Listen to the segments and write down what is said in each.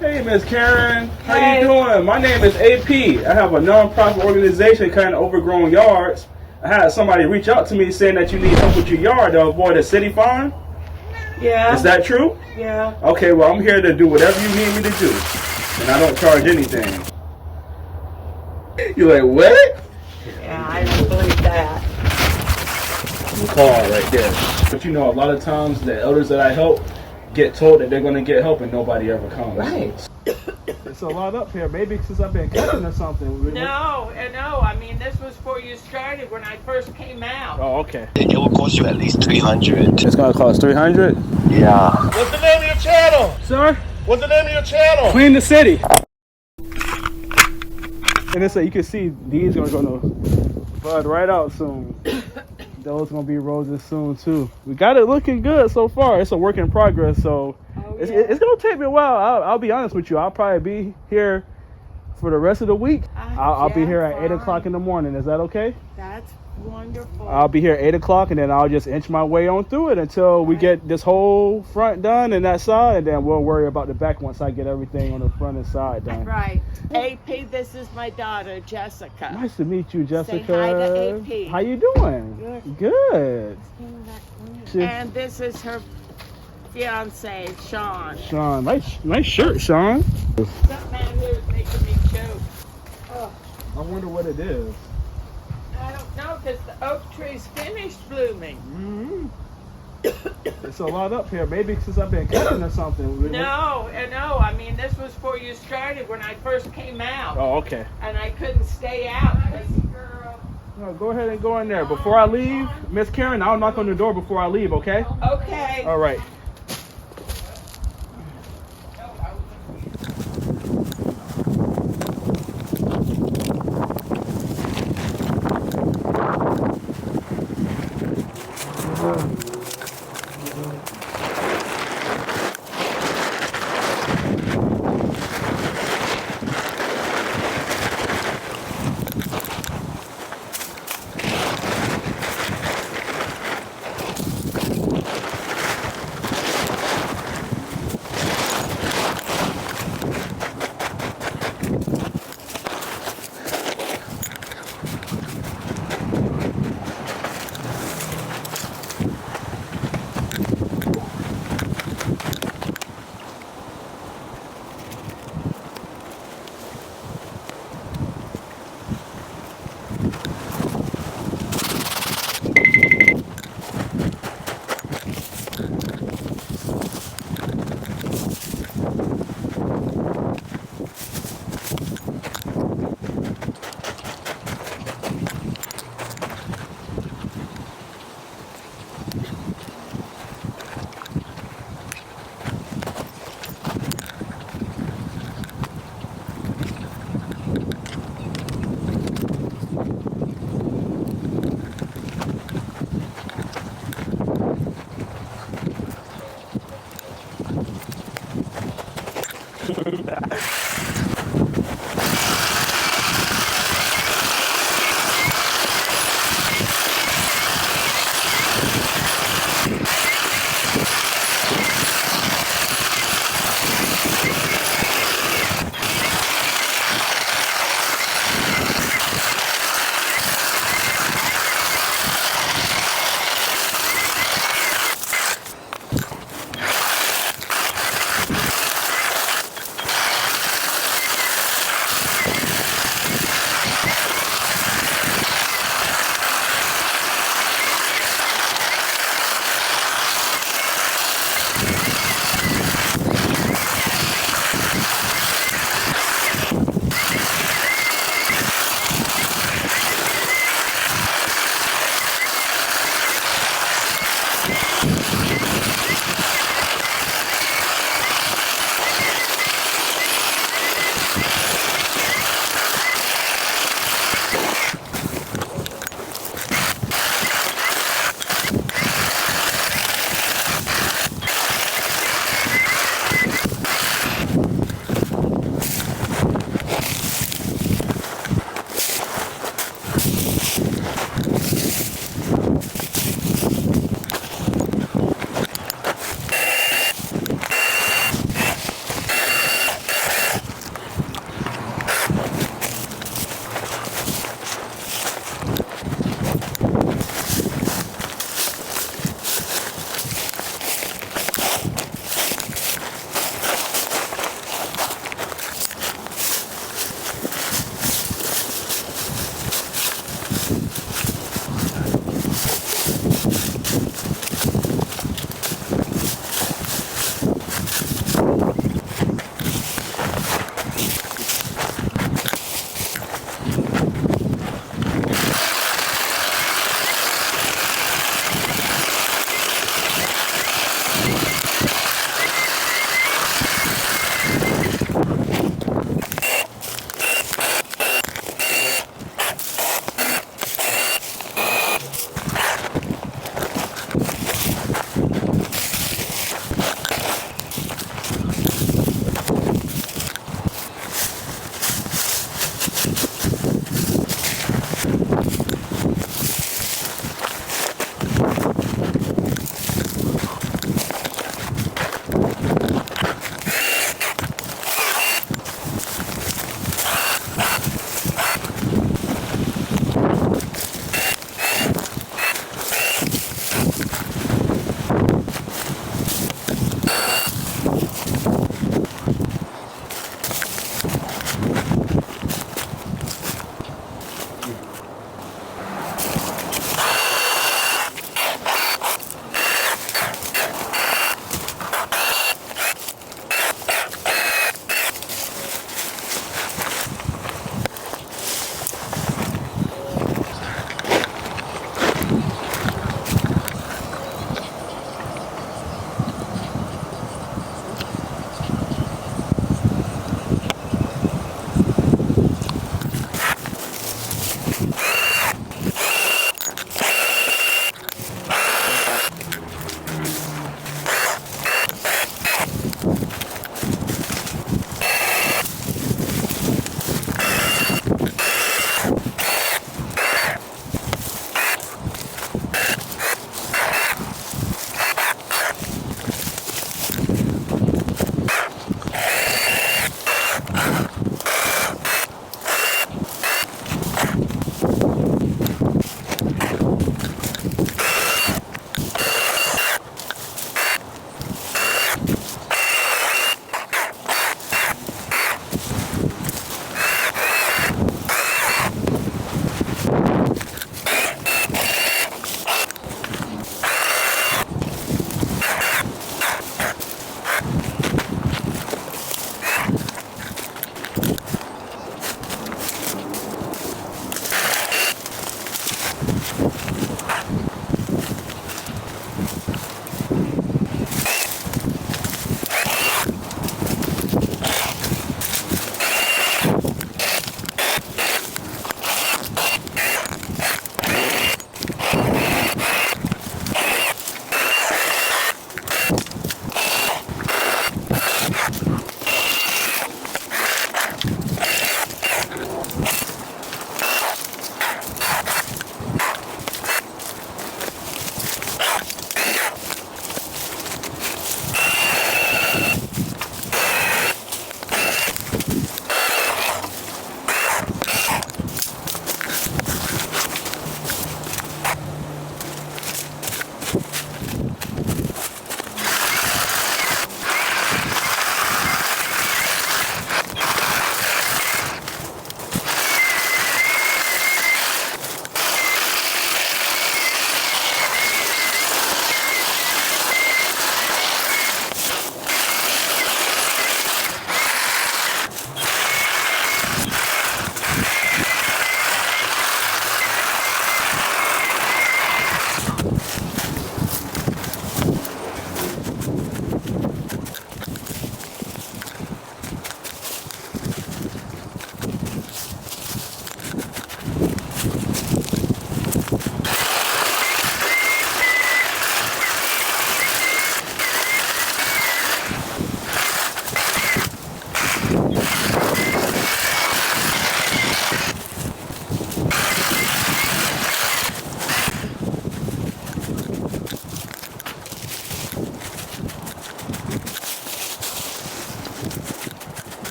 Hey, Miss Karen. How Hey. you doing? My name is AP. I have a non-profit organization called Overgrown Yards. I had somebody reach out to me saying that you need help with your yard to avoid a city fine. Yeah. Is that true? Yeah. Okay, well, I'm here to do whatever you need me to do. And I don't charge anything. You're like, what? Yeah, I don't believe that. Call right there. But you know, a lot of times the elders that I help get told that they're going to get help and nobody ever comes. Right. It's a lot up here. Maybe since I've been cutting or something. No. I mean, this was before you started when I first came out. Oh, okay. It will cost you at least 300. It's going to cost 300? Yeah. What's the name of your channel? Sir? What's the name of your channel? Clean the city. And it's like you can see these are gonna bud right out soon. Those gonna be roses soon too. We got it looking good so far. It's a work in progress, so it's gonna take me a while. I'll be honest with you. I'll probably be here for the rest of the week. I'll be here at 8 o'clock in the morning. Is that okay? That's wonderful. I'll be here at 8 o'clock, and then I'll just inch my way on through it until we get this whole front done and that side, and then we'll worry about the back once I get everything on the front and side done. Right. AP, this is my daughter, Jessica. Nice to meet you, Jessica. Say hi to AP. How you doing? Good. And this is her fiance, Sean. Sean, nice shirt, Sean. That man here is making me choke. Oh, I wonder what it is. I don't know, because the oak tree's finished blooming. It's a lot up here. Maybe since I've been cutting or something. No. I mean, this was before you started when I first came out. Oh, okay. And I couldn't stay out. No, go ahead and go in there. Before I leave, Miss Karen, I'll knock on the door before I leave, okay? Okay. All right.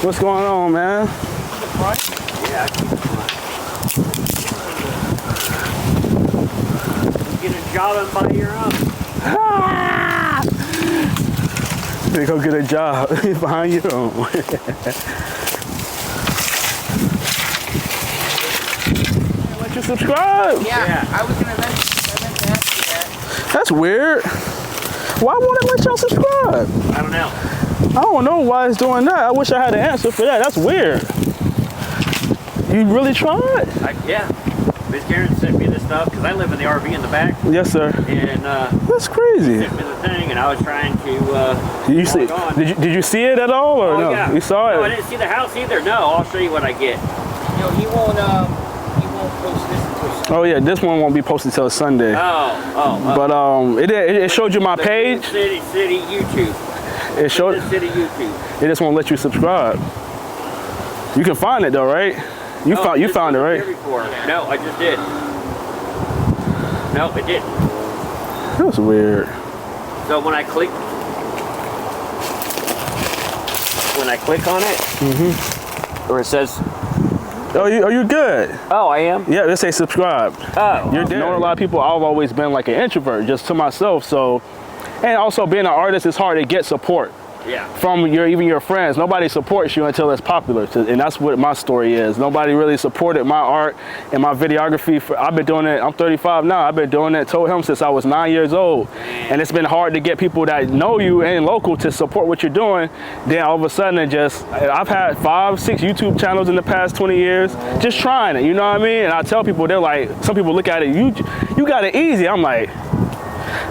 What's going on, man? Yeah, get a job and buy your own. They go get a job behind your own. Let you subscribe. Yeah, I was gonna meant to ask you that. That's weird. Why won't it let y'all subscribe? I don't know. I don't know why it's doing that. I wish I had an answer for that. That's weird. You really tried? Yeah. Mrs.Karen sent me this stuff because I live in the RV in the back. Yes, sir. And That's crazy. sent me the thing, and I was trying to. Did you see? log on. Did you see it at all, or Oh, no? yeah. You saw No, I it? didn't see the house either. No, I'll show you what I get. No, he won't post this until Sunday. Oh yeah, this one won't be posted till Sunday. But it showed you my page. City YouTube. It showed. City YouTube. It just won't let you subscribe. You can find it though, right? You found it, right? No, I just did. No, it didn't. That was weird. So when I click on it, where it says, Oh, you good? "Oh, I am." Yeah, it say subscribe. Oh, You're there. Knowing a lot of people, I've always been like an introvert, just to myself. So, and also being an artist, it's hard to get support yeah. from even your friends. Nobody supports you until it's popular, and that's what my story is. Nobody really supported my art and my videography. I've been doing it. I'm 35 now. I've been doing it. Told him since I was 9 years old, and it's been hard to get people that know you and local to support what you're doing. Then all of a sudden, I've had 5, 6 YouTube channels in the past 20 years, just trying it. You know what I mean? And I tell people, they're like, some people look at it, you got it easy. I'm like,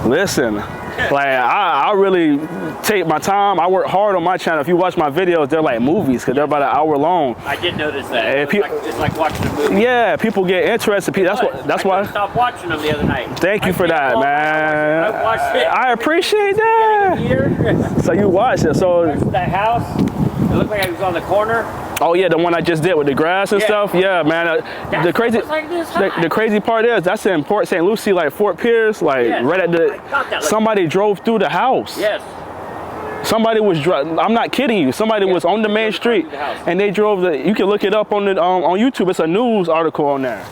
listen. Like I really take my time. I work hard on my channel. If you watch my videos, they're like movies because they're about an hour long. I did notice that. And It's like watching a movie. Yeah, people get interested. That's I why. stopped watching them the other night. Thank you for that, man. I watched it. I appreciate that. Here, So you watched it. So that house. It looked like it was on the corner. oh yeah, the one I just did with the grass and Yeah. stuff. Yeah, man. The crazy, was like this high. the crazy part is that's in Port St. Lucie, like Fort Pierce, like Yes. right at I got that, like- somebody drove through the house. Yes. Somebody was I'm not kidding you. Somebody was on the main street, the house. and they drove you can look it up on the on YouTube. It's a news article on there.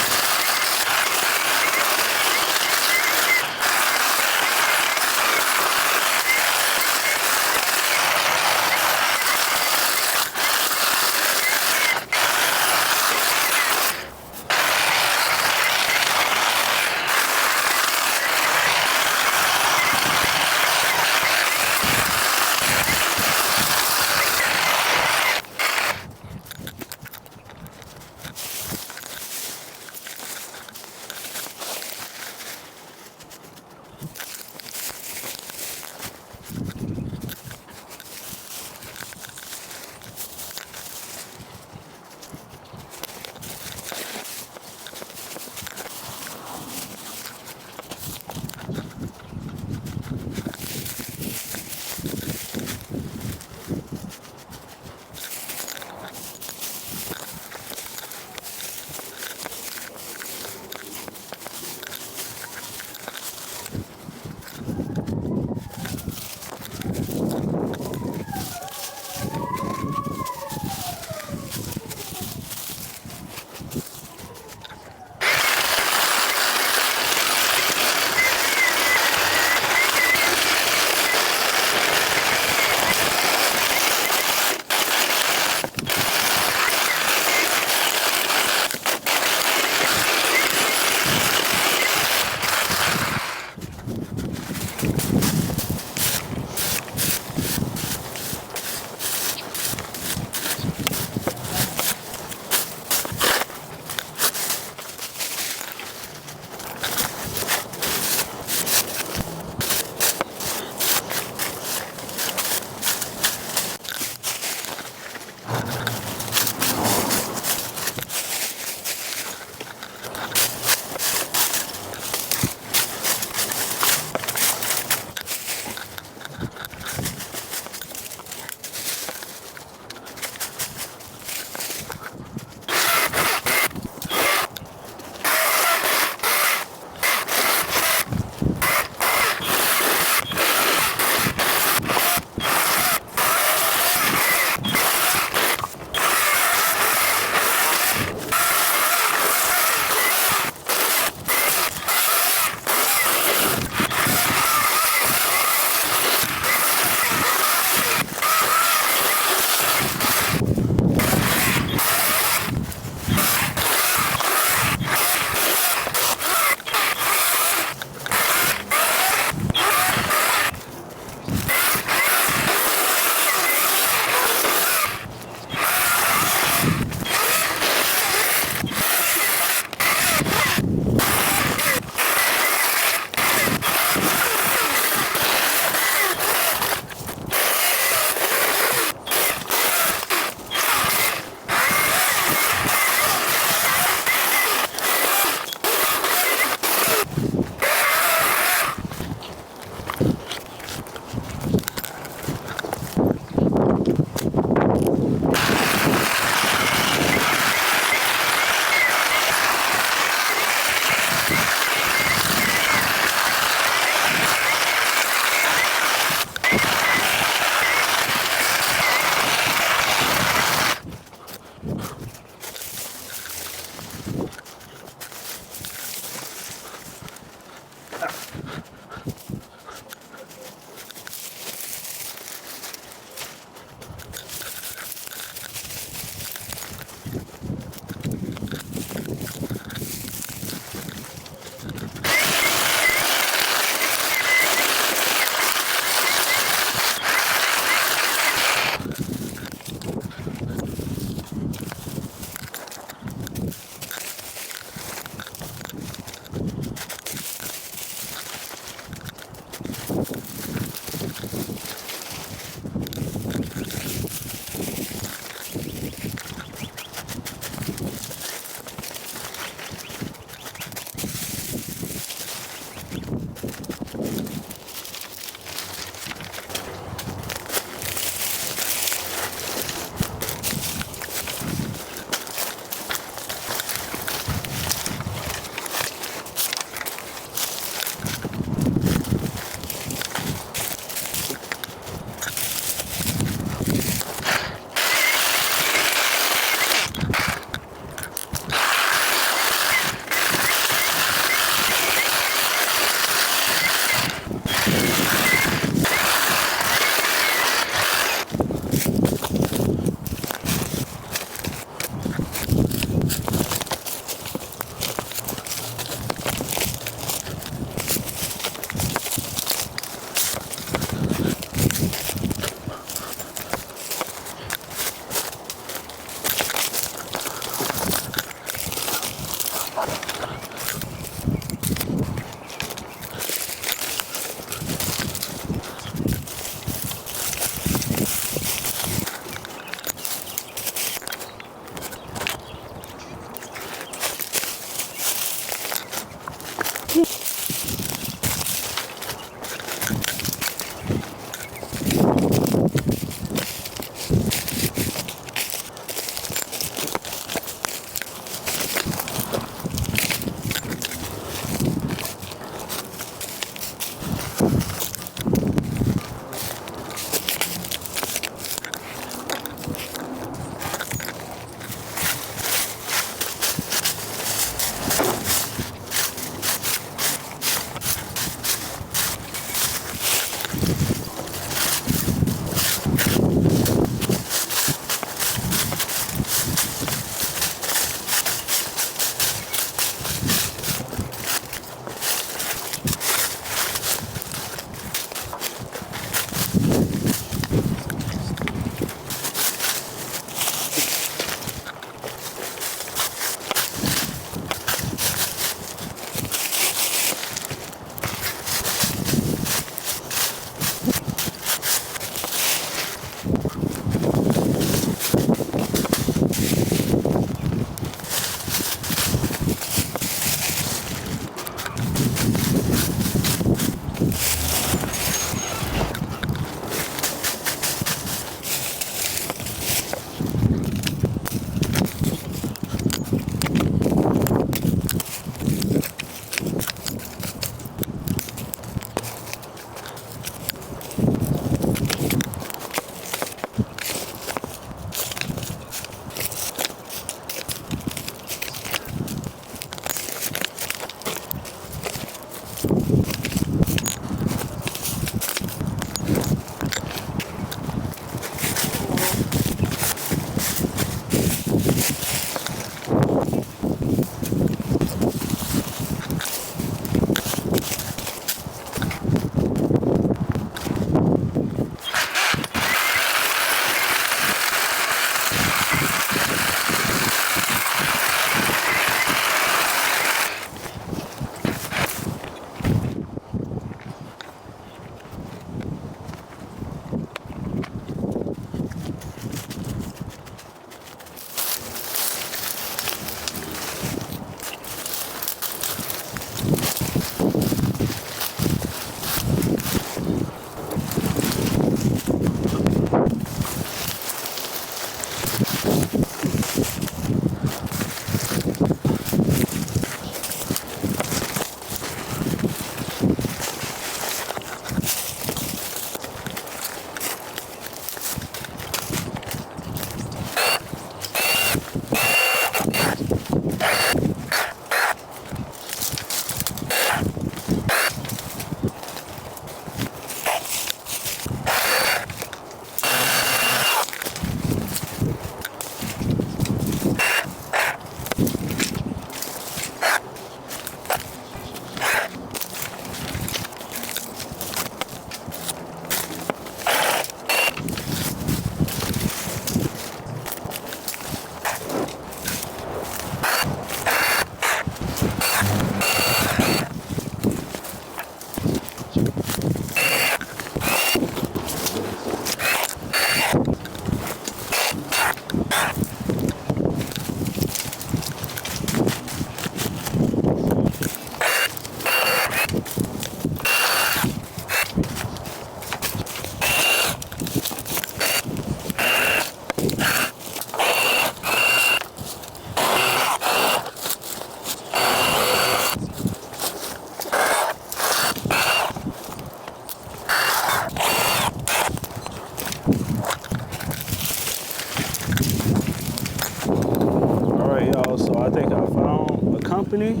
company.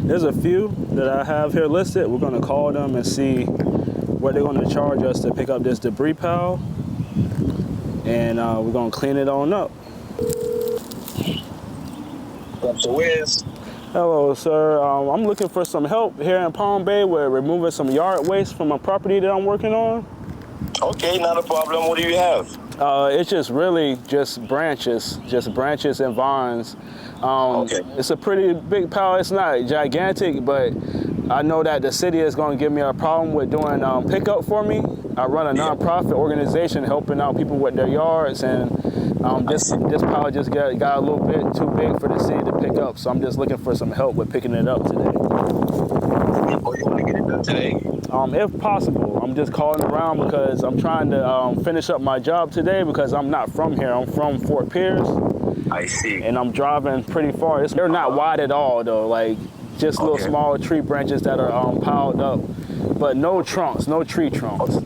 There's a few that I have here listed. We're going to call them and see what they're going to charge us to pick up this debris pile. And we're going to clean it on up. So where's? Hello, sir. I'm looking for some help here in Palm Bay with removing some yard waste from a property that I'm working on. Okay, not a problem. What do you have? It's just really just branches and vines. Okay. It's a pretty big pile. It's not gigantic, but I know that the city is going to give me a problem with doing pickup for me. I run a nonprofit organization helping out people with their yards, and this pile just got a little bit too big for the city to pick up. So I'm just looking for some help with picking it up today. Oh, you want to get it done today? If possible. I'm just calling around because I'm trying to finish up my job today because I'm not from here. I'm from Fort Pierce. I see. And I'm driving pretty far. They're not wide at all though. Like just little Okay. small tree branches that are piled up, but no trunks, no tree trunks.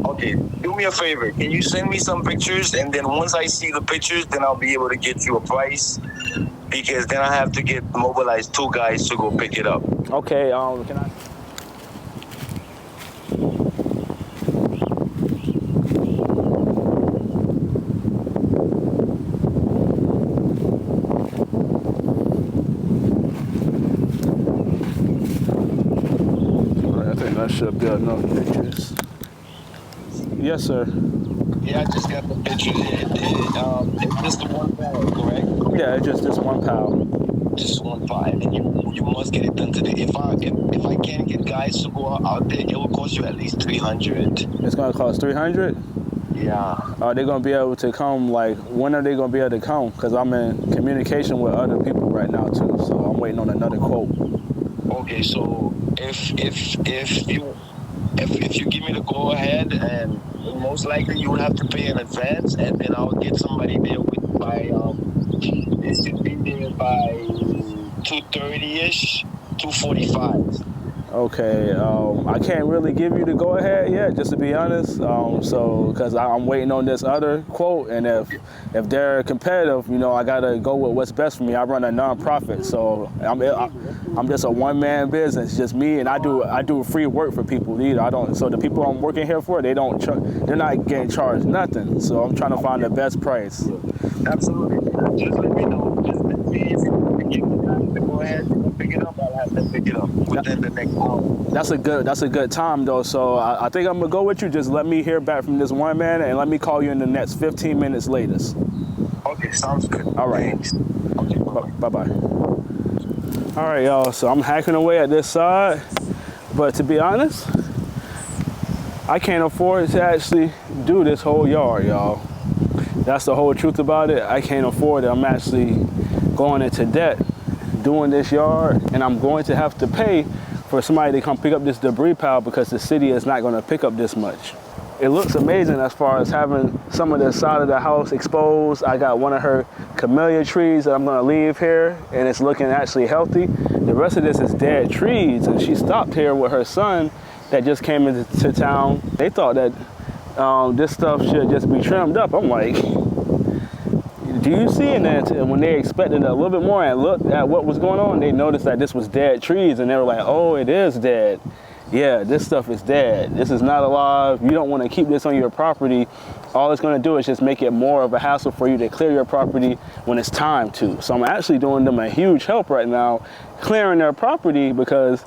Okay, do me a favor. Can you send me some pictures, and then once I see the pictures, then I'll be able to get you a price, because then I have to mobilize 2 guys to go pick it up. Okay, can I? I think that should be enough pictures. Yes, sir. Yeah, I just got the picture. It's just the 1 pound, correct? Yeah, it's just this 1 pound. Just 1 pound, and you must get it done today. If I can't get guys to go out there, it will cost you at least 300. It's gonna cost 300. Yeah. Are they gonna be able to come? Like, when are they gonna be able to come? Because I'm in communication with other people right now too, so I'm waiting on another quote. Okay, so if you give me the go ahead, and most likely you will have to pay in advance, and then I'll get somebody there by they should be there by 2:30ish, 2:45. Okay, I can't really give you the go ahead yet, just to be honest. So because I'm waiting on this other quote, and if they're competitive, you know, I gotta go with what's best for me. I run a nonprofit, so I'm just a one-man business, just me, and I do free work for people. Either I don't. So the people I'm working here for, they're not getting charged nothing. So I'm trying to find the best price. Absolutely. Just let me know. Just let me if you give me time to go ahead and pick it up. I'll have to pick it up within the next hour. That's a good time though. So I think I'm gonna go with you. Just let me hear back from this one man, and let me call you in the next 15 minutes latest. Okay, sounds good. All right. Thanks. Okay, bye-bye. Bye-bye. All right, y'all. So I'm hacking away at this side, but to be honest, I can't afford to actually do this whole yard, y'all. That's the whole truth about it. I can't afford it. I'm actually going into debt doing this yard, and I'm going to have to pay for somebody to come pick up this debris pile because the city is not going to pick up this much. It looks amazing as far as having some of the side of the house exposed. I got one of her camellia trees that I'm going to leave here, and it's looking actually healthy. The rest of this is dead trees, and she stopped here with her son that just came into town. They thought that this stuff should just be trimmed up. I'm like, do you see? And then when they expected a little bit more and looked at what was going on, they noticed that this was dead trees, and they were like, oh, it is dead. Yeah, this stuff is dead. This is not alive. You don't want to keep this on your property. All it's going to do is just make it more of a hassle for you to clear your property when it's time to. So I'm actually doing them a huge help right now, clearing their property, because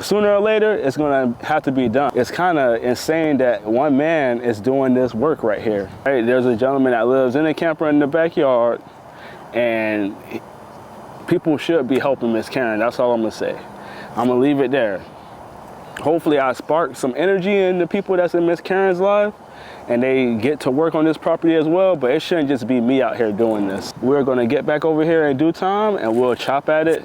sooner or later, it's going to have to be done. It's kind of insane that one man is doing this work right here. Right, there's a gentleman that lives in a camper in the backyard, and people should be helping Miss Karen. That's all I'm going to say. I'm going to leave it there. Hopefully I spark some energy in the people that's in Miss Karen's life, and they get to work on this property as well, but it shouldn't just be me out here doing this. We're going to get back over here in due time, and we'll chop at it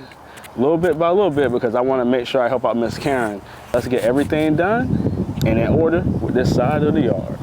little bit by little bit, because I want to make sure I help out Miss Karen. Let's get everything done and in order with this side of the yard.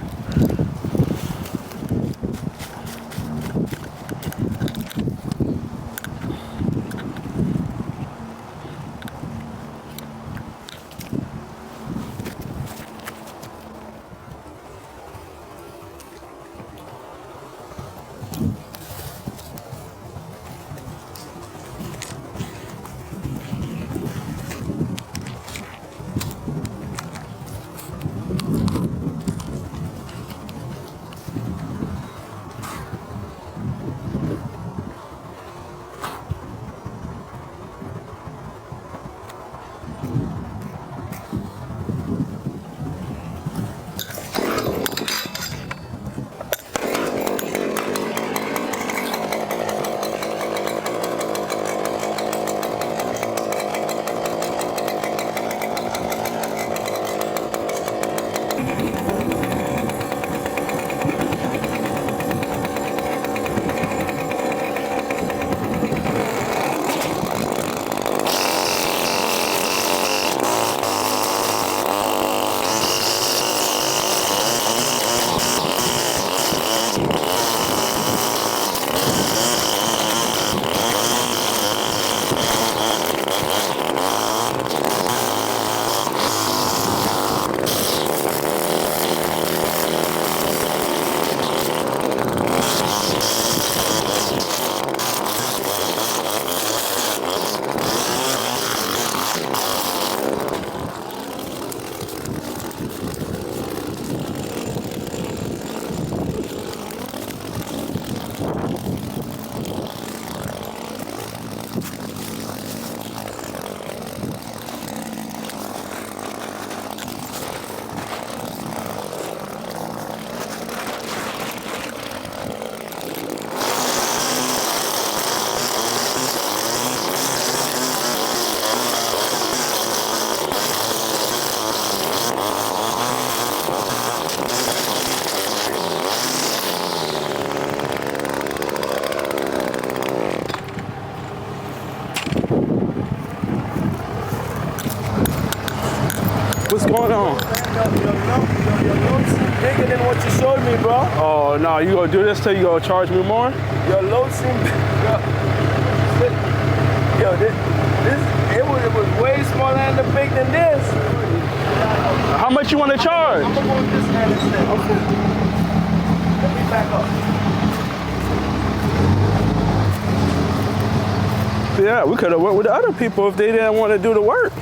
What's going on? Your load seems bigger than what you showed me, bro. Oh no, you gonna do this till you gonna charge me more? Your load seems, yo, it was way smaller and big than this. How much you want to charge? I'm gonna go with this hand instead. Okay. Let me back up. Yeah, we could have went with the other people if they didn't want to do the work.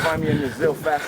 Find me in your Zill fast.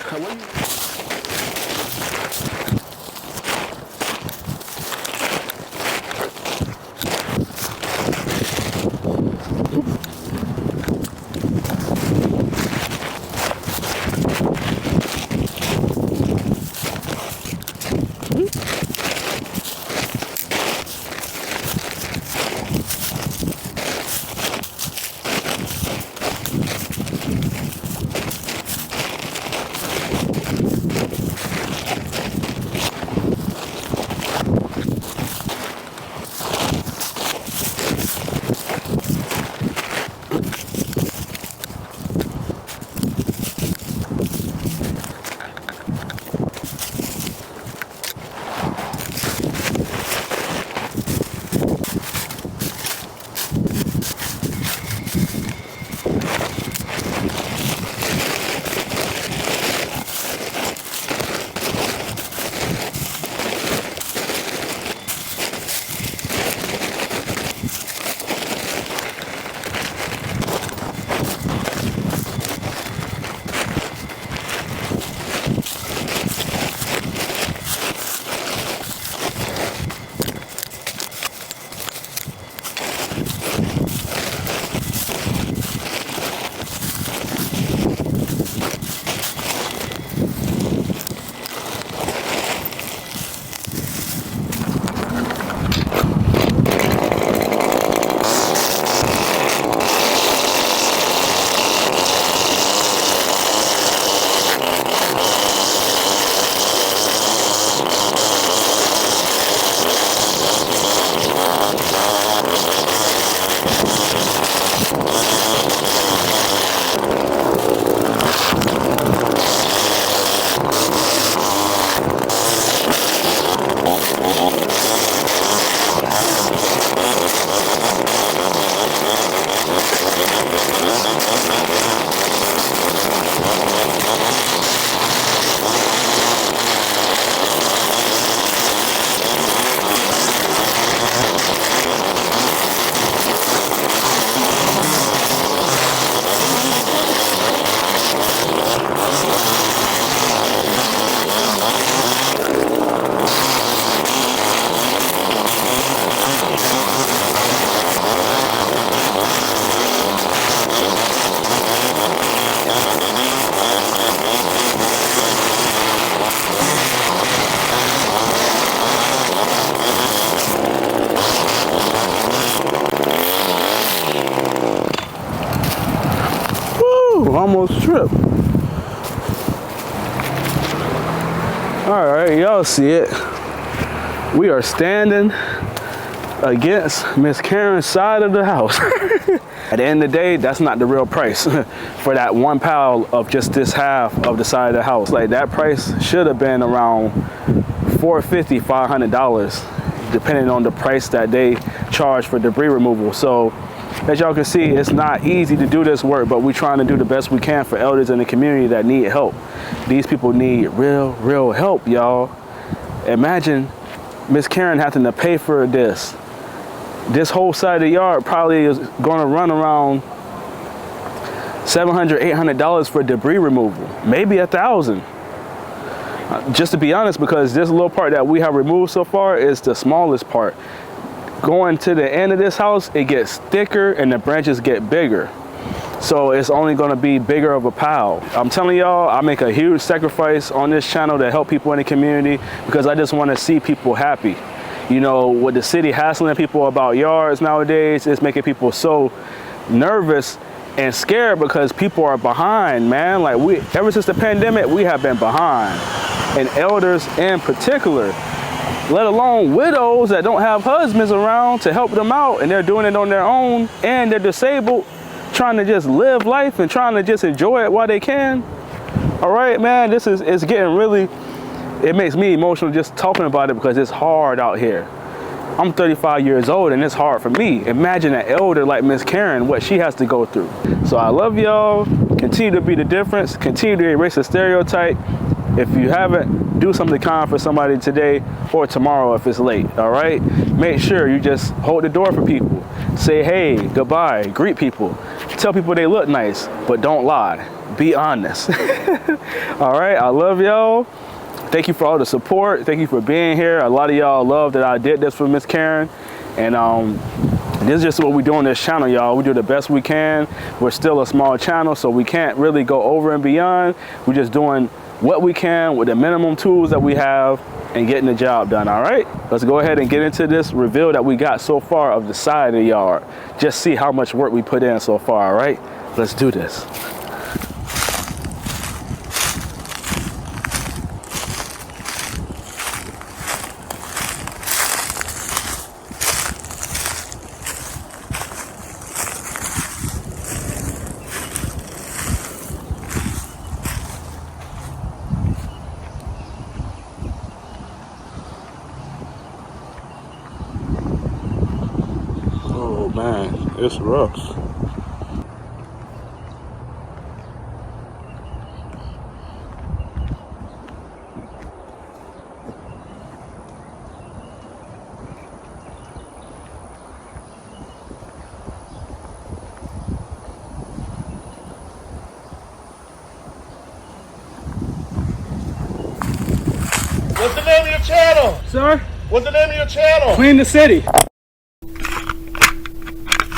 strip. All right, y'all see it. We are standing against Miss Karen's side of the house. At the end of the day, that's not the real price for that one pile of just this half of the side of the house. Like, that price should have been around $450, $500, depending on the price that they charge for debris removal. So as y'all can see, it's not easy to do this work, but we're trying to do the best we can for elders in the community that need help. These people need real help, y'all. Imagine Miss Karen having to pay for this. This whole side of the yard probably is going to run around $700, $800 for debris removal, maybe $1,000. Just to be honest, because this little part that we have removed so far is the smallest part. Going to the end of this house, it gets thicker and the branches get bigger. So it's only going to be bigger of a pile. I'm telling y'all, I make a huge sacrifice on this channel to help people in the community because I just want to see people happy. You know, with the city hassling people about yards nowadays, it's making people so nervous and scared because people are behind, man. Like, ever since the pandemic, we have been behind. And elders in particular, let alone widows that don't have husbands around to help them out, and they're doing it on their own, and they're disabled, trying to just live life and trying to just enjoy it while they can. All right, man, it's getting really, it makes me emotional just talking about it because it's hard out here. I'm 35 years old and it's hard for me. Imagine an elder like Miss Karen, what she has to go through. So I love y'all. Continue to be the difference. Continue to erase the stereotype. If you haven't, do something kind for somebody today or tomorrow if it's late, all right? Make sure you just hold the door for people. Say hey, goodbye, greet people. Tell people they look nice, but don't lie. Be honest. All right, I love y'all. Thank you for all the support. Thank you for being here. A lot of y'all love that I did this for Miss Karen. And this is just what we do on this channel, y'all. We do the best we can. We're still a small channel, so we can't really go over and beyond. We're just doing what we can with the minimum tools that we have and getting the job done, all right? Let's go ahead and get into this reveal that we got so far of the side of the yard. Just see how much work we put in so far, all right? Let's do this. Oh man, it's rough. What's the name of your channel? Sir, What's the name of your channel? clean the city.